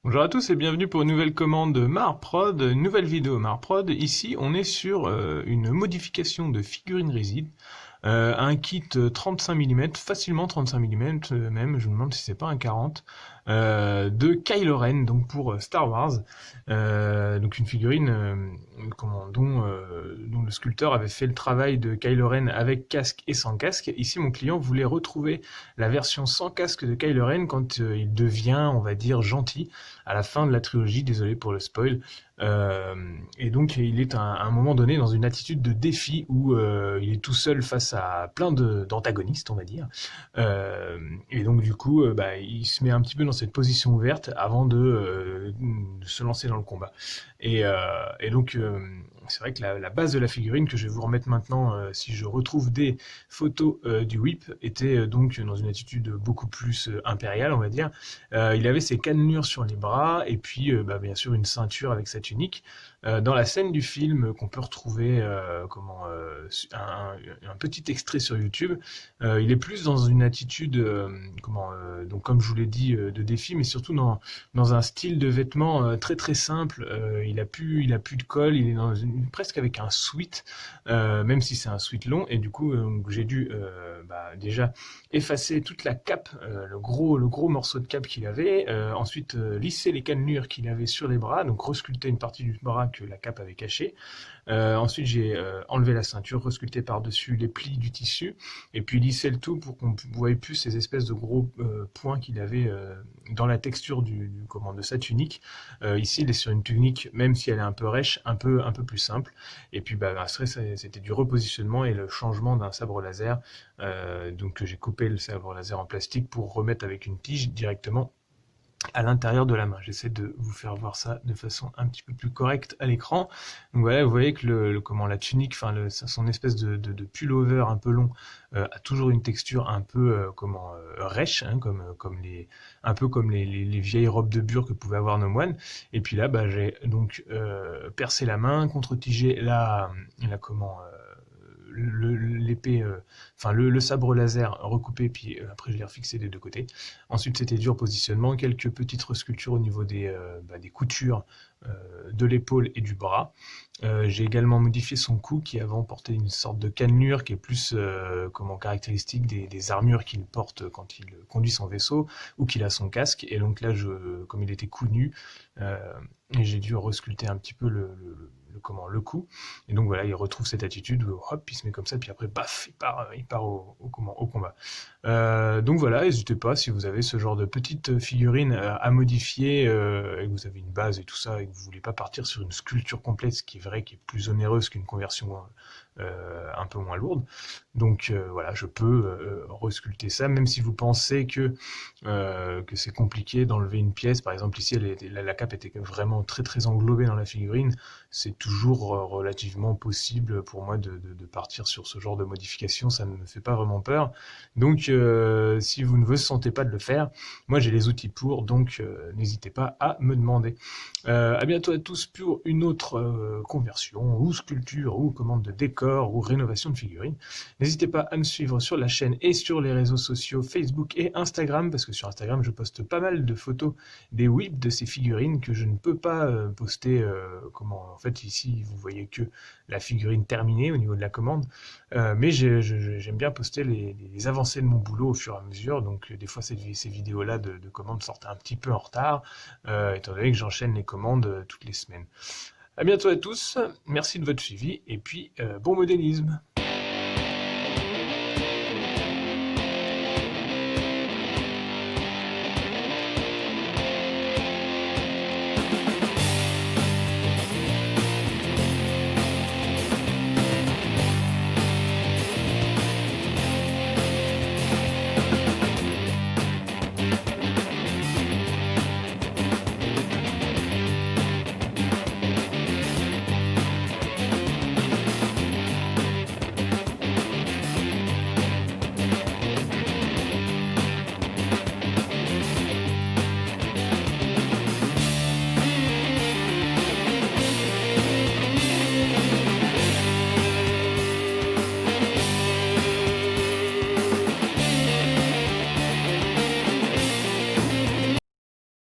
Bonjour à tous et bienvenue pour une nouvelle commande Marprod, une nouvelle vidéo Marprod. Ici, on est sur une modification de figurine rigide, un kit 35 mm, facilement 35 mm même, je me demande si c'est pas un 40, de Kylo Ren, donc pour Star Wars. Donc une figurine dont le sculpteur avait fait le travail de Kylo Ren avec casque et sans casque. Ici, mon client voulait retrouver la version sans casque de Kylo Ren quand il devient, on va dire, gentil à la fin de la trilogie, désolé pour le spoil. Euh, et donc il est à un moment donné dans une attitude de défi où il est tout seul face à plein d'antagonistes, on va dire. Et donc du coup, il se met un petit peu dans cette position ouverte avant de se lancer dans le combat. Et donc c'est vrai que la base de la figurine que je vais vous remettre maintenant, si je retrouve des photos du whip, était donc dans une attitude beaucoup plus impériale, on va dire. Il avait ses cannelures sur les bras et puis bien sûr une ceinture avec sa tunique. Dans la scène du film qu'on peut retrouver un petit extrait sur YouTube, il est plus dans une attitude donc comme je vous l'ai dit de défi, mais surtout dans un style de vêtements très très simple. Il a plus de col, il est presque avec un sweat, même si c'est un sweat long. Et du coup j'ai dû déjà effacer toute la cape, le gros morceau de cape qu'il avait, ensuite lisser les cannelures qu'il avait sur les bras, donc resculpter une partie du bras que la cape avait caché. Ensuite j'ai enlevé la ceinture, resculpté par-dessus les plis du tissu, et puis lissé le tout pour qu'on ne voie plus ces espèces de gros points qu'il avait dans la texture de sa tunique. Ici il est sur une tunique, même si elle est un peu rêche, un peu plus simple. Et puis après c'était du repositionnement et le changement d'un sabre laser. Donc j'ai coupé le sabre laser en plastique pour remettre avec une tige directement à l'intérieur de la main. J'essaie de vous faire voir ça de façon un petit peu plus correcte à l'écran. Donc voilà, vous voyez que la tunique, son espèce de pullover un peu long a toujours une texture un peu rêche, hein, un peu comme les vieilles robes de bure que pouvaient avoir nos moines. Et puis là, j'ai donc percé la main, contre-tigé la comment l'épée, le sabre laser recoupé, puis après je l'ai refixé des deux côtés. Ensuite c'était dur positionnement, quelques petites resculptures au niveau des coutures de l'épaule et du bras. J'ai également modifié son cou qui avant portait une sorte de cannelure qui est plus caractéristique des armures qu'il porte quand il conduit son vaisseau ou qu'il a son casque. Et donc là, comme il était cou nu, et j'ai dû resculpter un petit peu le cou. Et donc voilà, il retrouve cette attitude où hop, il se met comme ça, puis après, baf, il part au combat. Donc voilà, n'hésitez pas si vous avez ce genre de petite figurine à modifier et que vous avez une base et tout ça et que vous voulez pas partir sur une sculpture complète, ce qui est vrai qui est plus onéreuse qu'une conversion un peu moins lourde. Donc voilà, je peux resculpter ça, même si vous pensez que c'est compliqué d'enlever une pièce. Par exemple ici, la cape était vraiment très très englobée dans la figurine. C'est toujours relativement possible pour moi de partir sur ce genre de modification. Ça ne me fait pas vraiment peur. Donc si vous ne vous sentez pas de le faire, moi j'ai les outils pour, donc n'hésitez pas à me demander. À bientôt à tous pour une autre conversion ou sculpture ou commande de décor ou rénovation de figurines. N'hésitez pas à me suivre sur la chaîne et sur les réseaux sociaux Facebook et Instagram, parce que sur Instagram je poste pas mal de photos des whips de ces figurines que je ne peux pas poster en fait ici vous voyez que la figurine terminée au niveau de la commande, mais j'aime bien poster les avancées de mon boulot au fur et à mesure. Donc des fois ces vidéos là de commandes sortent un petit peu en retard, étant donné que j'enchaîne les commandes toutes les semaines. À bientôt à tous, merci de votre suivi et puis bon modélisme.